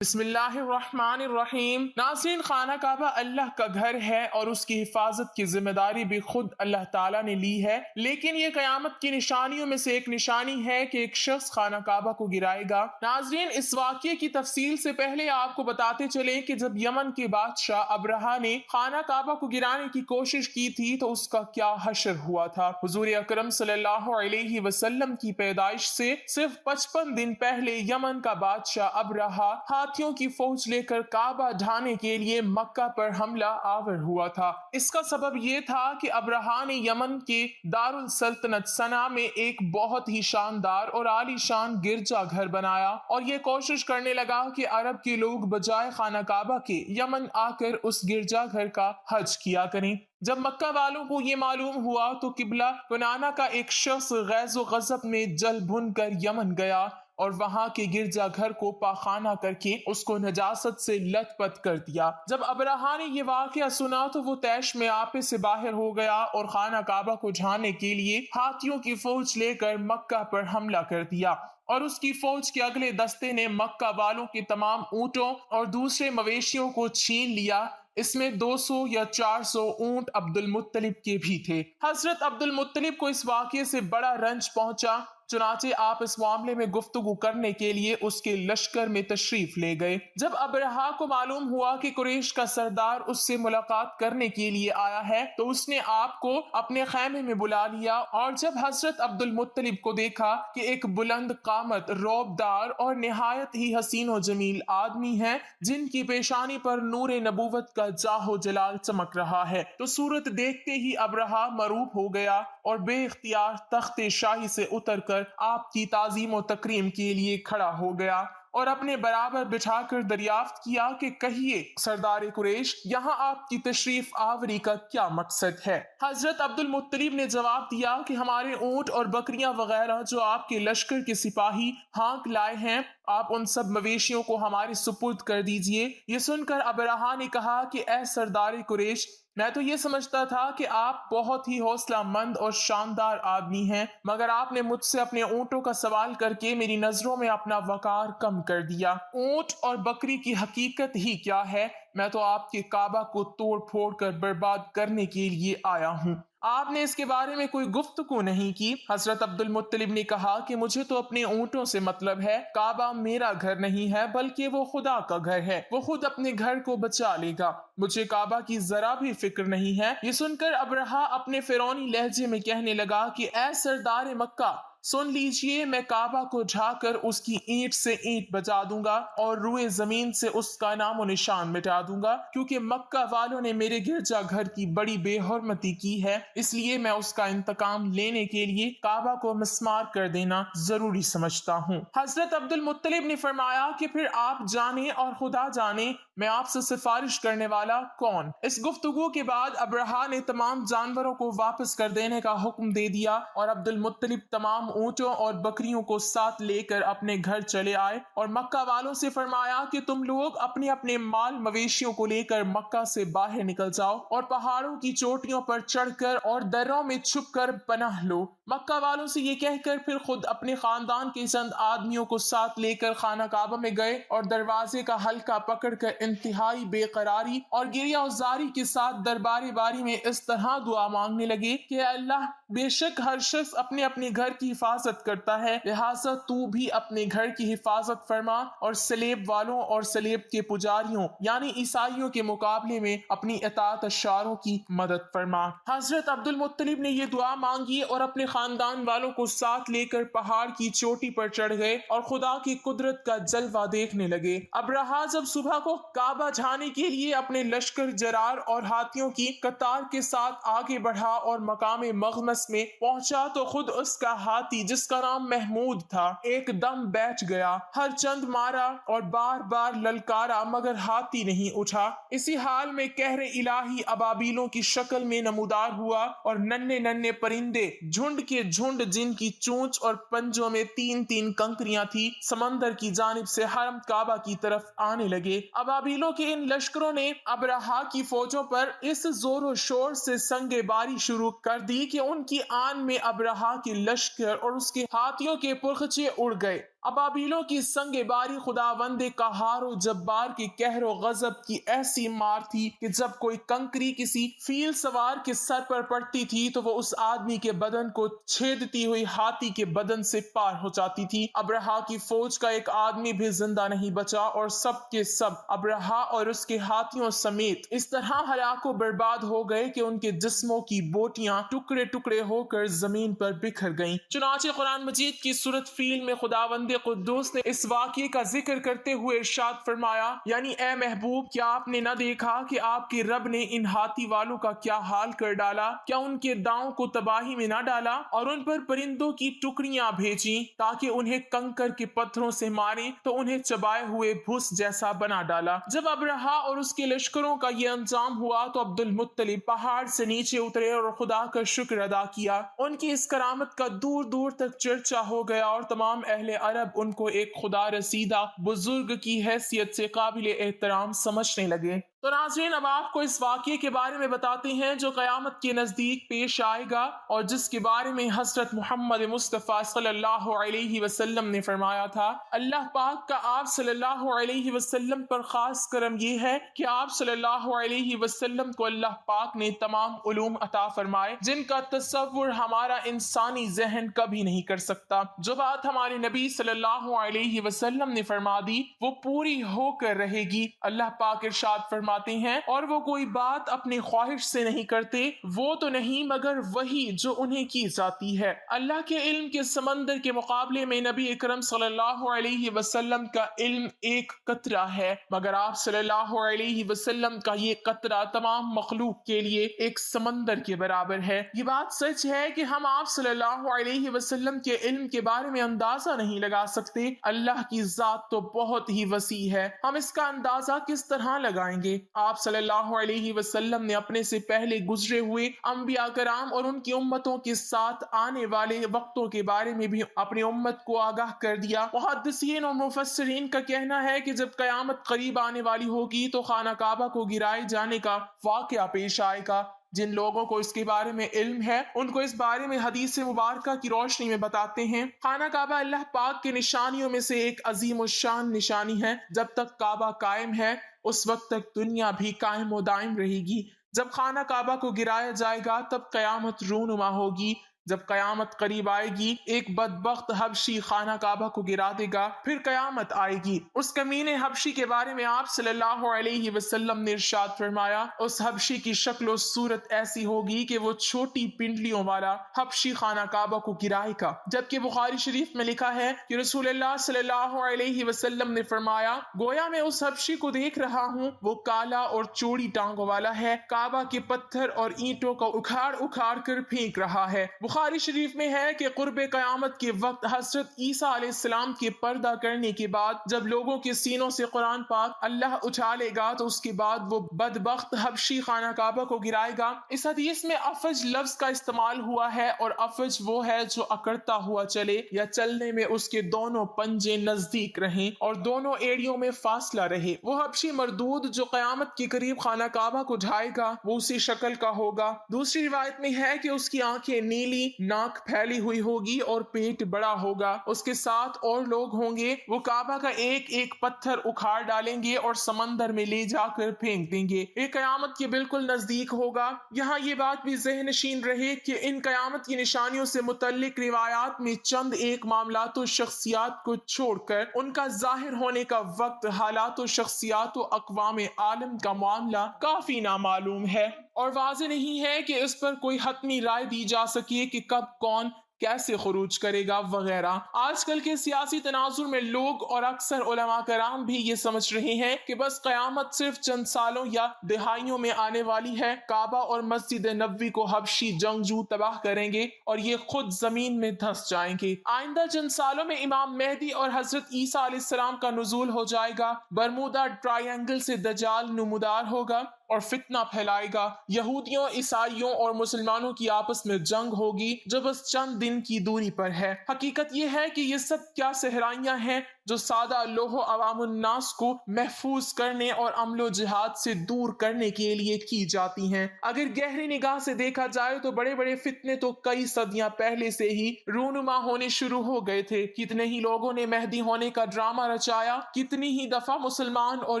بسم اللہ الرحمن الرحیم۔ ناظرین، خانہ کعبہ اللہ کا گھر ہے اور اس کی حفاظت کی ذمہ داری بھی خود اللہ تعالیٰ نے لی ہے، لیکن یہ قیامت کی نشانیوں میں سے ایک نشانی ہے کہ ایک شخص خانہ کعبہ کو گرائے گا۔ ناظرین، اس واقعے کی تفصیل سے پہلے آپ کو بتاتے چلیں کہ جب یمن کے بادشاہ ابرہہ نے خانہ کعبہ کو گرانے کی کوشش کی تھی تو اس کا کیا حشر ہوا تھا۔ حضور اکرم صلی اللہ علیہ وسلم کی پیدائش سے صرف 55 دن پہلے یمن کا بادشاہ ابرہہ ہاتھیوں کی فوج لے کر کعبہ ڈھانے کے لیے مکہ پر حملہ آور ہوا تھا۔ اس کا سبب یہ تھا کہ ابرہہ نے یمن کے دارالسلطنت صنعا میں ایک بہت ہی شاندار اور عالی شان گرجا گھر بنایا اور یہ کوشش کرنے لگا کہ عرب کے لوگ بجائے خانہ کعبہ کے یمن آ کر اس گرجا گھر کا حج کیا کریں۔ جب مکہ والوں کو یہ معلوم ہوا تو قبلہ کنانہ کا ایک شخص غیظ و غضب میں جل بھن کر یمن گیا اور وہاں کے گرجا گھر کو پاخانہ کر کے اس کو نجاست سے لت پت کر دیا۔ جب ابرہہ نے یہ واقعہ سنا تو وہ طیش میں آپے سے باہر ہو گیا اور خانہ کعبہ کو ڈھانے کے لیے ہاتھیوں کی فوج لے کر مکہ پر حملہ کر دیا، اور اس کی فوج کے اگلے دستے نے مکہ والوں کے تمام اونٹوں اور دوسرے مویشیوں کو چھین لیا۔ اس میں 200 یا 400 اونٹ عبد المطلب کے بھی تھے۔ حضرت عبد المطلب کو اس واقعے سے بڑا رنج پہنچا، چنانچہ آپ اس معاملے میں گفتگو کرنے کے لیے اس کے لشکر میں تشریف لے گئے۔ جب ابرہہ کو معلوم ہوا کہ قریش کا سردار اس سے ملاقات کرنے کے لیے آیا ہے تو اس نے آپ کو اپنے خیمے میں بلا لیا، اور جب حضرت عبد المطلب کو دیکھا کہ ایک بلند قامت، رعبدار اور نہایت ہی حسین و جمیل آدمی ہے جن کی پیشانی پر نور نبوت کا جاہ و جلال چمک رہا ہے، تو صورت دیکھتے ہی ابرہہ مروب ہو گیا اور بے اختیار تخت شاہی سے اتر کر آپ کی تعظیم و تکریم کے لیے کھڑا ہو گیا اور اپنے برابر بٹھا کر دریافت کیا کہ کہیے سردار قریش، یہاں آپ کی تشریف آوری کا کیا مقصد ہے؟ حضرت عبد المطلب نے جواب دیا کہ ہمارے اونٹ اور بکریاں وغیرہ جو آپ کے لشکر کے سپاہی ہانک لائے ہیں، آپ ان سب مویشیوں کو ہمارے سپرد کر دیجئے۔ یہ سن کر ابرہہ نے کہا کہ اے سردار قریش، میں تو یہ سمجھتا تھا کہ آپ بہت ہی حوصلہ مند اور شاندار آدمی ہیں، مگر آپ نے مجھ سے اپنے اونٹوں کا سوال کر کے میری نظروں میں اپنا وقار کم کر دیا۔ اونٹ اور بکری کی حقیقت ہی کیا ہے؟ میں تو آپ کے کعبہ کو توڑ پھوڑ کر برباد کرنے کے لیے آیا ہوں۔ آپ نے اس کے بارے میں کوئی گفتگو نہیں کی۔ حضرت عبد المطلب نے کہا کہ مجھے تو اپنے اونٹوں سے مطلب ہے، کعبہ میرا گھر نہیں ہے بلکہ وہ خدا کا گھر ہے، وہ خود اپنے گھر کو بچا لے گا، مجھے کعبہ کی ذرا بھی فکر نہیں ہے۔ یہ سن کر ابرہہ اپنے فرعونی لہجے میں کہنے لگا کہ اے سردار مکہ، سن لیجئے، میں کعبہ کو ڈھا کر اس کی اینٹ سے اینٹ بجا دوں گا اور روئے زمین سے اس کا نام و نشان مٹا دوں گا، کیونکہ مکہ والوں نے میرے گرجا گھر کی بڑی بے حرمتی کی ہے، اس لیے میں اس کا انتقام لینے کے لیے کعبہ کو مسمار کر دینا ضروری سمجھتا ہوں۔ حضرت عبد المطلب نے فرمایا کہ پھر آپ جانیں اور خدا جانے، میں آپ سے سفارش کرنے والا کون؟ اس گفتگو کے بعد ابرہہ نے تمام جانوروں کو واپس کر دینے کا حکم دے دیا اور عبد المطلب تمام اونٹوں اور بکریوں کو ساتھ لے کر اپنے گھر چلے آئے اور مکہ والوں سے فرمایا کہ تم لوگ اپنے اپنے مال مویشیوں کو لے کر مکہ سے باہر نکل جاؤ اور پہاڑوں کی چوٹیوں پر چڑھ کر اور دروں میں چھپ کر پناہ لو۔ مکہ والوں سے یہ کہہ کر پھر خود اپنے خاندان کے چند آدمیوں کو ساتھ لے کر خانہ کعبہ میں گئے اور دروازے کا حلقہ پکڑ کر انتہائی بے قراری اور گریہ و زاری کے ساتھ دربار باری میں اس طرح دعا مانگنے لگے کہ اے اللہ، بے شک ہر شخص اپنے اپنے گھر کی حفاظت کرتا ہے، لہٰذا تو بھی اپنے گھر کی حفاظت فرما اور سلیب والوں اور سلیب کے پجاریوں یعنی عیسائیوں کے مقابلے میں اپنی اطاعت اشاروں کی مدد فرما۔ حضرت عبد المطلب نے یہ دعا مانگی اور اپنے خاندان والوں کو ساتھ لے کر پہاڑ کی چوٹی پر چڑھ گئے اور خدا کی قدرت کا جلوہ دیکھنے لگے۔ ابرہہ جب صبح کو کعبہ ڈھانے کے لیے اپنے لشکر جرار اور ہاتھیوں کی قطار کے ساتھ آگے بڑھا اور مقام مغمس میں پہنچا تو خود اس کا ہاتھی جس کا نام محمود تھا ایک دم بیٹھ گیا، ہر چند مارا اور بار بار للکارا مگر ہاتھی نہیں اٹھا۔ اسی حال میں قہر الہی ابابیلوں کی شکل میں نمودار ہوا اور ننھے ننھے پرندے جھنڈ کے جھنڈ جن کی چونچ اور پنجوں میں 3 کنکریاں تھی سمندر کی جانب سے حرم کعبہ کی طرف آنے لگے۔ ابابیلوں کے ان لشکروں نے ابرہہ کی فوجوں پر اس زور و شور سے سنگ باری شروع کر دی کہ ان کی آن میں ابرہہ کے لشکر اور اس کے ہاتھیوں کے پرخچے اڑ گئے۔ ابابیلوں کی سنگ باری خداوند قہار و جبار کے قہر و غضب کی ایسی مار تھی کہ جب کوئی کنکری کسی فیل سوار کے سر پر پڑتی تھی تو وہ اس آدمی کے بدن کو چھیدتی ہوئی ہاتھی کے بدن سے پار ہو جاتی تھی۔ ابرہا کی فوج کا ایک آدمی بھی زندہ نہیں بچا اور سب کے سب ابرہا اور اس کے ہاتھیوں سمیت اس طرح ہلاک و برباد ہو گئے کہ ان کے جسموں کی بوٹیاں ٹکڑے ٹکڑے ہو کر زمین پر بکھر گئیں۔ چنانچہ قرآن مجید کی سورۃ فیل میں خداوند قدوس نے اس واقعے کا ذکر کرتے ہوئے ارشاد فرمایا، یعنی اے محبوب کیا آپ نے نہ دیکھا کہ آپ کے رب نے ان ہاتھی والوں کا کیا حال کر ڈالا؟ کیا ان کے داؤں کو تباہی میں نہ ڈالا اور ان پر پرندوں کی ٹکڑیاں بھیجیں تاکہ انہیں کنکر کے پتھروں سے ماریں تو انہیں چبائے ہوئے بھس جیسا بنا ڈالا۔ جب ابرہا اور اس کے لشکروں کا یہ انجام ہوا تو عبد المطلب پہاڑ سے نیچے اترے اور خدا کا شکر ادا کیا۔ ان کی اس کرامت کا دور دور تک چرچا ہو گیا اور تمام اہل عرب ان کو ایک خدا رسیدہ بزرگ کی حیثیت سے قابل احترام سمجھنے لگے۔ تو ناظرین اب آپ کو اس واقعے کے بارے میں بتاتے ہیں جو قیامت کے نزدیک پیش آئے گا اور جس کے بارے میں حضرت محمد مصطفیٰ صلی اللہ علیہ وسلم نے فرمایا تھا۔ اللہ پاک کا آپ صلی اللہ علیہ وسلم پر خاص کرم یہ ہے کہ آپ صلی اللہ علیہ وسلم کو اللہ پاک نے تمام علوم عطا فرمائے جن کا تصور ہمارا انسانی ذہن کبھی نہیں کر سکتا۔ جو بات ہمارے نبی صلی اللہ علیہ وسلم نے فرما دی وہ پوری ہو کر رہے گی۔ اللہ پاک ارشاد فرماتے ہیں، اور وہ کوئی بات اپنی خواہش سے نہیں کرتے، وہ تو نہیں مگر وہی جو انہیں کی جاتی ہے۔ اللہ کے علم کے سمندر کے مقابلے میں نبی اکرم صلی اللہ علیہ وسلم کا علم ایک قطرہ ہے، مگر آپ صلی اللہ علیہ وسلم کا یہ قطرہ تمام مخلوق کے لیے ایک سمندر کے برابر ہے۔ یہ بات سچ ہے کہ ہم آپ صلی اللہ علیہ وسلم کے علم کے بارے میں اندازہ نہیں لگا سکتے۔ اللہ کی ذات تو بہت ہی وسیع ہے، ہم اس کا اندازہ کس طرح لگائیں گے؟ آپ صلی اللہ علیہ وسلم نے اپنے سے پہلے گزرے ہوئے انبیاء کرام اور ان کی امتوں کے ساتھ آنے والے وقتوں کے بارے میں بھی اپنی امت کو آگاہ کر دیا۔ محدثین اور مفسرین کا کہنا ہے کہ جب قیامت قریب آنے والی ہوگی تو خانہ کعبہ کو گرائے جانے کا واقعہ پیش آئے گا۔ جن لوگوں کو اس کے بارے میں علم ہے ان کو اس بارے میں حدیث مبارکہ کی روشنی میں بتاتے ہیں۔ خانہ کعبہ اللہ پاک کے نشانیوں میں سے ایک عظیم الشان نشانی ہے۔ جب تک کعبہ قائم ہے اس وقت تک دنیا بھی قائم و دائم رہے گی۔ جب خانہ کعبہ کو گرایا جائے گا تب قیامت رونما ہوگی۔ جب قیامت قریب آئے گی ایک بدبخت حبشی خانہ کعبہ کو گرا دے گا، پھر قیامت آئے گی۔ اس کمینے حبشی کے بارے میں آپ صلی اللہ علیہ وسلم نے ارشاد فرمایا، اس حبشی کی شکل و صورت ایسی ہوگی کہ وہ چھوٹی پنڈلیوں والا حبشی خانہ کعبہ کو گرائے گا۔ جبکہ بخاری شریف میں لکھا ہے کہ رسول اللہ صلی اللہ علیہ وسلم نے فرمایا، گویا میں اس حبشی کو دیکھ رہا ہوں، وہ کالا اور چوڑی ٹانگوں والا ہے، کعبہ کے پتھر اور اینٹوں کو اکھاڑ اکھاڑ کر پھینک رہا ہے۔ بخاری شریف میں ہے کہ قرب قیامت کے وقت حضرت عیسیٰ علیہ السلام کے پردہ کرنے کے بعد جب لوگوں کے سینوں سے قرآن پاک اللہ اٹھا لے گا تو اس کے بعد وہ بدبخت حبشی خانہ کعبہ کو گرائے گا۔ اس حدیث میں افج لفظ کا استعمال ہوا ہے، اور افج وہ ہے جو اکڑتا ہوا چلے یا چلنے میں اس کے دونوں پنجے نزدیک رہیں اور دونوں ایڑیوں میں فاصلہ رہے۔ وہ حبشی مردود جو قیامت کے قریب خانہ کعبہ کو ڈھائے گا وہ اسی شکل کا ہوگا۔ دوسری روایت میں ہے کہ اس کی آنکھیں نیلی، ناک پھیلی ہوئی ہوگی اور پیٹ بڑا ہوگا۔ اس کے ساتھ اور لوگ ہوں گے، وہ کعبہ کا ایک ایک پتھر اکھاڑ ڈالیں گے اور سمندر میں لے جا کر پھینک دیں گے۔ یہ قیامت کے بالکل نزدیک ہوگا۔ یہاں یہ بات بھی ذہن نشین رہے کہ ان قیامت کی نشانیوں سے متعلق روایات میں چند ایک معاملات و شخصیات کو چھوڑ کر ان کا ظاہر ہونے کا وقت، حالات و شخصیات و اقوام عالم کا معاملہ کافی نامعلوم ہے، اور واضح نہیں ہے کہ اس پر کوئی حتمی رائے دی جا سکے کہ کب کون کیسے خروج کرے گا وغیرہ۔ آج کل کے سیاسی تناظر میں لوگ اور اکثر علماء کرام بھی یہ سمجھ رہے ہیں کہ بس قیامت صرف چند سالوں یا دہائیوں میں آنے والی ہے، کعبہ اور مسجد نبوی کو حبشی جنگجو تباہ کریں گے اور یہ خود زمین میں دھس جائیں گے۔ آئندہ چند سالوں میں امام مہدی اور حضرت عیسیٰ علیہ السلام کا نزول ہو جائے گا، برمودا ٹرائی اینگل سے دجال نمودار ہوگا اور فتنہ پھیلائے گا، یہودیوں، عیسائیوں اور مسلمانوں کی آپس میں جنگ ہوگی جو بس چند دن کی دوری پر ہے۔ حقیقت یہ ہے کہ یہ سب کیا صحرائیاں ہیں جو سادہ لوہ عوام الناس کو محفوظ کرنے اور عمل و جہاد سے دور کرنے کے لیے کی جاتی ہیں۔ اگر گہری نگاہ سے دیکھا جائے تو بڑے بڑے فتنے تو کئی صدیاں پہلے سے ہی رونما ہونے شروع ہو گئے تھے۔ کتنے ہی لوگوں نے مہدی ہونے کا ڈرامہ رچایا، کتنی ہی دفعہ مسلمان اور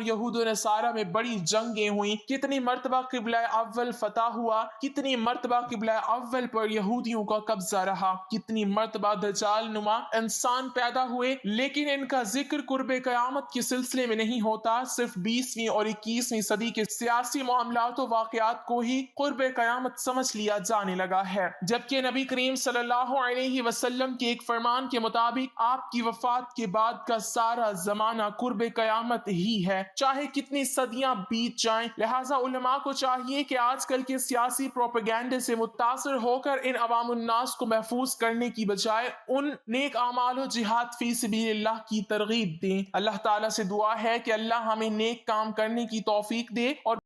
یہود و نصارہ میں بڑی جنگیں ہوئیں، کتنی مرتبہ قبلہ اول فتح ہوا، کتنی مرتبہ قبلہ اول پر یہودیوں کا قبضہ رہا، کتنی مرتبہ دجال نما انسان پیدا ہوئے، لیکن ان کا ذکر قرب قیامت کے سلسلے میں نہیں ہوتا۔ صرف 20ویں اور 21ویں صدی کے سیاسی معاملات و واقعات کو ہی قرب قیامت سمجھ لیا جانے لگا ہے، جبکہ نبی کریم صلی اللہ علیہ وسلم کے ایک فرمان کے مطابق آپ کی وفات کے بعد کا سارا زمانہ قرب قیامت ہی ہے، چاہے کتنی صدیاں بیت جائیں۔ لہٰذا علماء کو چاہیے کہ آج کل کے سیاسی پروپیگنڈے سے متاثر ہو کر ان عوام الناس کو محفوظ کرنے کی بجائے ان نیک اعمال و جہاد فی سبیل اللہ کی ترغیب دیں۔ اللہ تعالیٰ سے دعا ہے کہ اللہ ہمیں نیک کام کرنے کی توفیق دے اور